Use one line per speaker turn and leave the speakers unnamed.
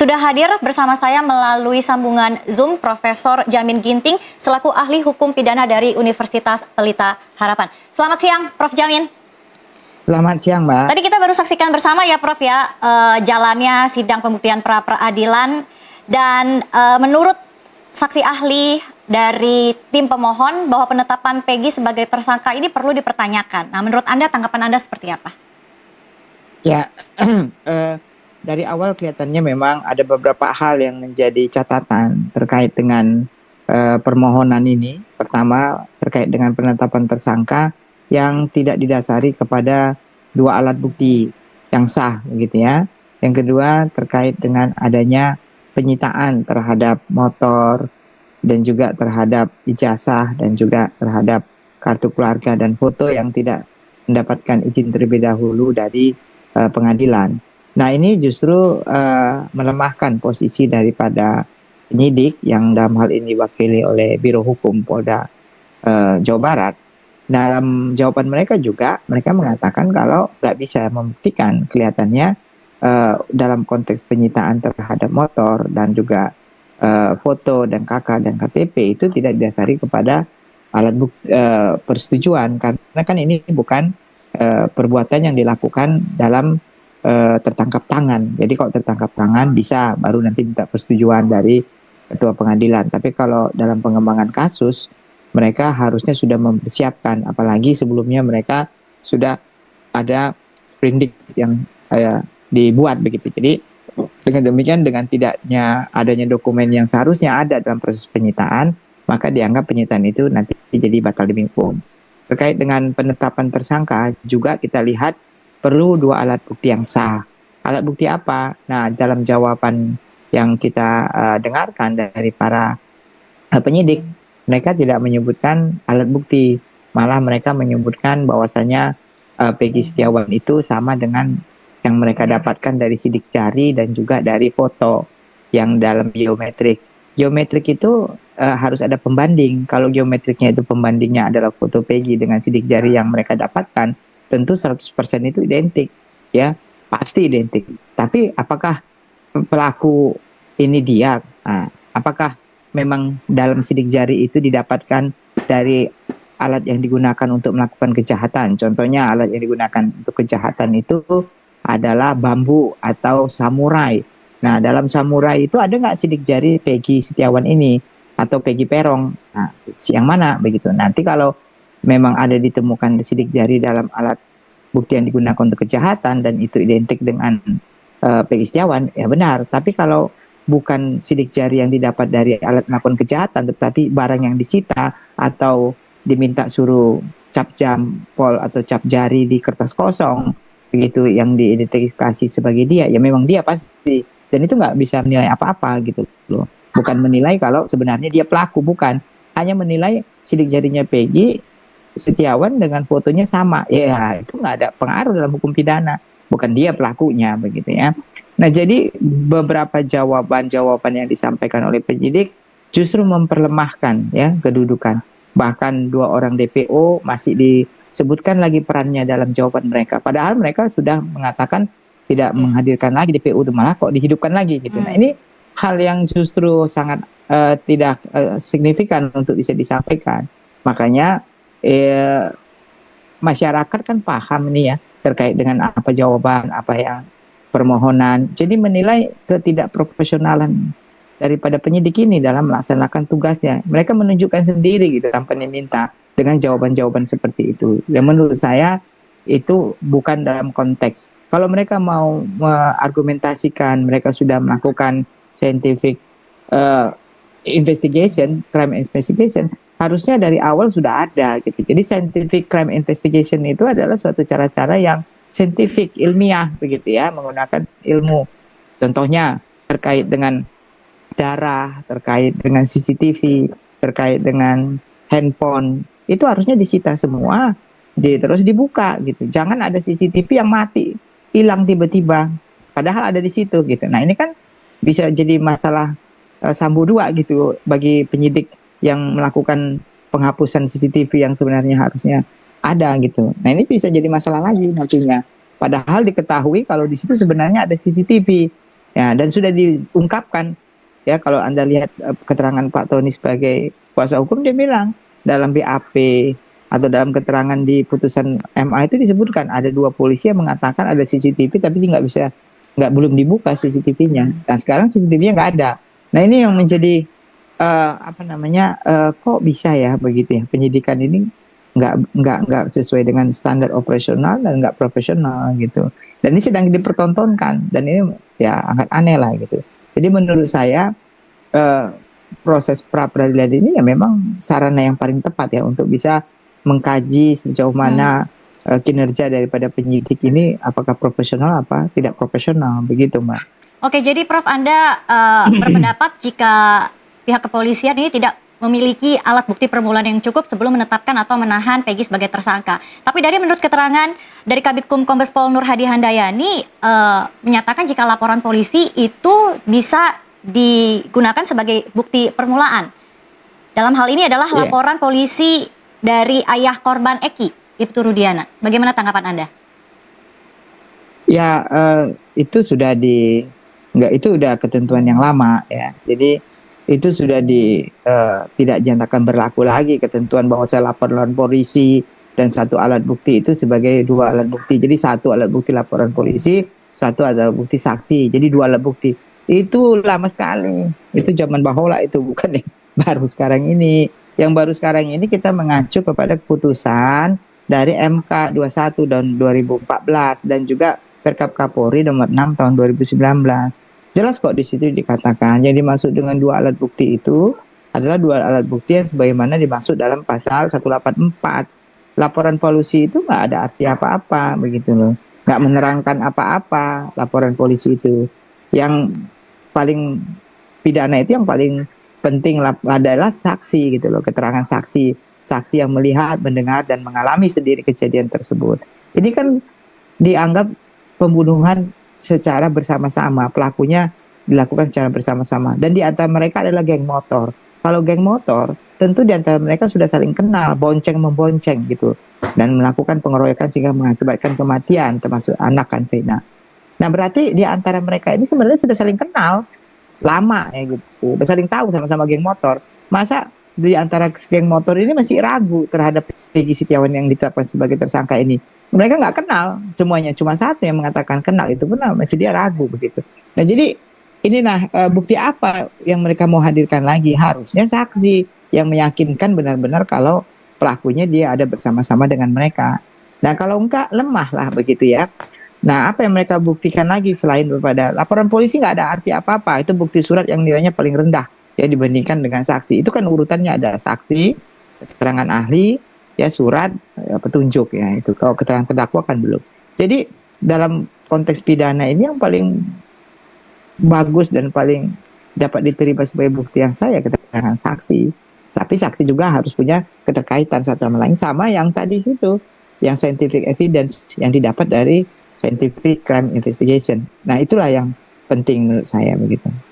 Sudah hadir bersama saya melalui sambungan Zoom Profesor Jamin Ginting selaku ahli hukum pidana dari Universitas Pelita Harapan. Selamat siang, Prof. Jamin.
Selamat siang, Mbak.
Tadi kita baru saksikan bersama ya, Prof ya, jalannya sidang pembuktian pra-peradilan dan menurut saksi ahli dari tim pemohon bahwa penetapan Peggy sebagai tersangka ini perlu dipertanyakan. Nah, menurut Anda tanggapan Anda seperti apa?
Ya, dari awal kelihatannya memang ada beberapa hal yang menjadi catatan terkait dengan permohonan ini. Pertama, terkait dengan penetapan tersangka yang tidak didasari kepada dua alat bukti yang sah, gitu ya. Yang kedua, terkait dengan adanya penyitaan terhadap motor dan juga terhadap ijazah dan juga terhadap kartu keluarga dan foto yang tidak mendapatkan izin terlebih dahulu dari pengadilan. Nah, ini justru melemahkan posisi daripada penyidik yang dalam hal ini diwakili oleh Biro Hukum Polda Jawa Barat. Dalam jawaban mereka juga, mereka mengatakan kalau nggak bisa membuktikan kelihatannya dalam konteks penyitaan terhadap motor dan juga foto dan KK dan KTP itu tidak didasari kepada alat bukti persetujuan, karena kan ini bukan perbuatan yang dilakukan dalam tertangkap tangan. Jadi kalau tertangkap tangan bisa baru nanti minta persetujuan dari ketua pengadilan. Tapi kalau dalam pengembangan kasus mereka harusnya sudah mempersiapkan, apalagi sebelumnya mereka sudah ada sprindik yang dibuat begitu. Jadi dengan demikian, dengan tidaknya adanya dokumen yang seharusnya ada dalam proses penyitaan, maka dianggap penyitaan itu nanti jadi batal demi hukum. Terkait dengan penetapan tersangka juga kita lihat perlu dua alat bukti yang sah. Alat bukti apa? Nah, dalam jawaban yang kita dengarkan dari para penyidik, mereka tidak menyebutkan alat bukti. Malah mereka menyebutkan bahwasanya Peggy Setiawan itu sama dengan yang mereka dapatkan dari sidik jari dan juga dari foto yang dalam biometrik. Biometrik itu harus ada pembanding. Kalau geometriknya itu pembandingnya adalah foto Peggy dengan sidik jari yang mereka dapatkan, tentu 100% itu identik, ya, pasti identik. Tapi apakah pelaku ini dia? Nah, apakah memang dalam sidik jari itu didapatkan dari alat yang digunakan untuk melakukan kejahatan? Contohnya alat yang digunakan untuk kejahatan itu adalah bambu atau samurai. Nah, dalam samurai itu ada nggak sidik jari Peggy Setiawan ini atau Peggy Perong? Nah, yang mana begitu? Nanti kalau memang ada ditemukan sidik jari dalam alat bukti yang digunakan untuk kejahatan dan itu identik dengan Peggy Setiawan, ya benar. Tapi kalau bukan sidik jari yang didapat dari alat melakukan kejahatan, tetapi barang yang disita atau diminta suruh cap jempol atau cap jari di kertas kosong, begitu yang diidentifikasi sebagai dia, ya memang dia pasti. Dan itu nggak bisa menilai apa-apa gitu loh. Bukan menilai kalau sebenarnya dia pelaku, bukan. Hanya menilai sidik jarinya Peggy Setiawan dengan fotonya sama. Ya, itu nggak ada pengaruh dalam hukum pidana. Bukan dia pelakunya, begitu ya. Nah, jadi beberapa jawaban-jawaban yang disampaikan oleh penyidik justru memperlemahkan ya kedudukan. Bahkan dua orang DPO masih disebutkan lagi perannya dalam jawaban mereka. Padahal mereka sudah mengatakan tidak menghadirkan lagi DPO, malah kok dihidupkan lagi gitu. Nah, ini hal yang justru sangat tidak signifikan untuk bisa disampaikan. Makanya masyarakat kan paham nih ya terkait dengan apa jawaban, apa yang permohonan. Jadi menilai ketidakprofesionalan daripada penyidik ini dalam melaksanakan tugasnya. Mereka menunjukkan sendiri gitu tanpa diminta dengan jawaban-jawaban seperti itu. Dan menurut saya itu bukan dalam konteks. Kalau mereka mau mengargumentasikan, mereka sudah melakukan scientific investigation, crime investigation, harusnya dari awal sudah ada gitu. Jadi scientific crime investigation itu adalah suatu cara-cara yang saintifik, ilmiah begitu ya, menggunakan ilmu. Contohnya terkait dengan darah, terkait dengan CCTV, terkait dengan handphone, itu harusnya disita semua, terus dibuka gitu. Jangan ada CCTV yang mati, hilang tiba-tiba, padahal ada di situ gitu. Nah, ini kan bisa jadi masalah sambu dua gitu bagi penyidik yang melakukan penghapusan CCTV yang sebenarnya harusnya ada gitu. Nah, ini bisa jadi masalah lagi nantinya. Padahal diketahui kalau di situ sebenarnya ada CCTV Ya, dan sudah diungkapkan ya, kalau Anda lihat keterangan Pak Tony sebagai kuasa hukum, dia bilang dalam BAP atau dalam keterangan di putusan MA itu disebutkan ada 2 polisi yang mengatakan ada CCTV tapi belum dibuka CCTV-nya, dan sekarang CCTV-nya nggak ada. Nah, ini yang menjadi kok bisa ya begitu ya, penyidikan ini nggak sesuai dengan standar operasional dan nggak profesional gitu. Dan ini sedang dipertontonkan, dan ini ya agak aneh lah gitu. Jadi menurut saya proses pra peradilan ini ya memang sarana yang paling tepat ya untuk bisa mengkaji sejauh mana kinerja daripada penyidik ini, apakah profesional apa tidak profesional, begitu Mbak.
Oke, jadi Prof, Anda berpendapat jika pihak kepolisian ini tidak memiliki alat bukti permulaan yang cukup sebelum menetapkan atau menahan Peggy sebagai tersangka. Tapi dari menurut keterangan dari Kabitkum Kombes Pol Nur Hadi Handayani menyatakan jika laporan polisi itu bisa digunakan sebagai bukti permulaan. Dalam hal ini adalah laporan polisi dari ayah korban Eki, Ibtu Rudiana. Bagaimana tanggapan Anda?
Ya, itu sudah itu udah ketentuan yang lama ya. Jadi itu sudah tidak dinyatakan berlaku lagi ketentuan bahwa saya laporan polisi dan satu alat bukti itu sebagai 2 alat bukti. Jadi 1 alat bukti laporan polisi, 1 alat bukti saksi. Jadi 2 alat bukti. Itu lama sekali. Itu zaman Bahola, itu bukan yang baru sekarang ini. Yang baru sekarang ini kita mengacu kepada keputusan dari MK 21 tahun 2014 dan juga Perkap Kapolri nomor 6 tahun 2019. Jelas kok di situ dikatakan yang dimaksud dengan 2 alat bukti itu adalah 2 alat bukti yang sebagaimana dimaksud dalam pasal 184. Laporan polisi itu nggak ada arti apa-apa begitu loh. Nggak menerangkan apa-apa laporan polisi itu. Yang paling pidana itu yang paling penting adalah saksi gitu loh, keterangan saksi. Saksi yang melihat, mendengar, dan mengalami sendiri kejadian tersebut. Ini kan dianggap pembunuhan secara bersama-sama, pelakunya dilakukan secara bersama-sama, dan di antara mereka adalah geng motor. Kalau geng motor, tentu di antara mereka sudah saling kenal, bonceng-membonceng gitu, dan melakukan pengeroyokan sehingga mengakibatkan kematian, termasuk anak kan Sena. Nah, berarti di antara mereka ini sebenarnya sudah saling kenal lama ya gitu, udah saling tahu sama-sama geng motor. Masa di antara geng motor ini masih ragu terhadap Peggy Setiawan yang ditetapkan sebagai tersangka ini? Mereka nggak kenal semuanya, cuma 1 yang mengatakan kenal, itu pun masih dia ragu begitu. Nah, jadi inilah bukti apa yang mereka mau hadirkan lagi? Harusnya saksi yang meyakinkan benar-benar kalau pelakunya dia ada bersama-sama dengan mereka. Nah, kalau enggak, lemah lah begitu ya. Nah, apa yang mereka buktikan lagi selain daripada laporan polisi nggak ada arti apa-apa. Itu bukti surat yang nilainya paling rendah ya dibandingkan dengan saksi. Itu kan urutannya ada saksi, keterangan ahli, ya surat, petunjuk ya itu. Kalau keterangan terdakwa kan belum. Jadi dalam konteks pidana ini yang paling bagus dan paling dapat diterima sebagai bukti yang sah ya keterangan saksi. Tapi saksi juga harus punya keterkaitan satu sama lain, sama yang tadi itu, yang scientific evidence yang didapat dari scientific crime investigation. Nah, itulah yang penting menurut saya begitu.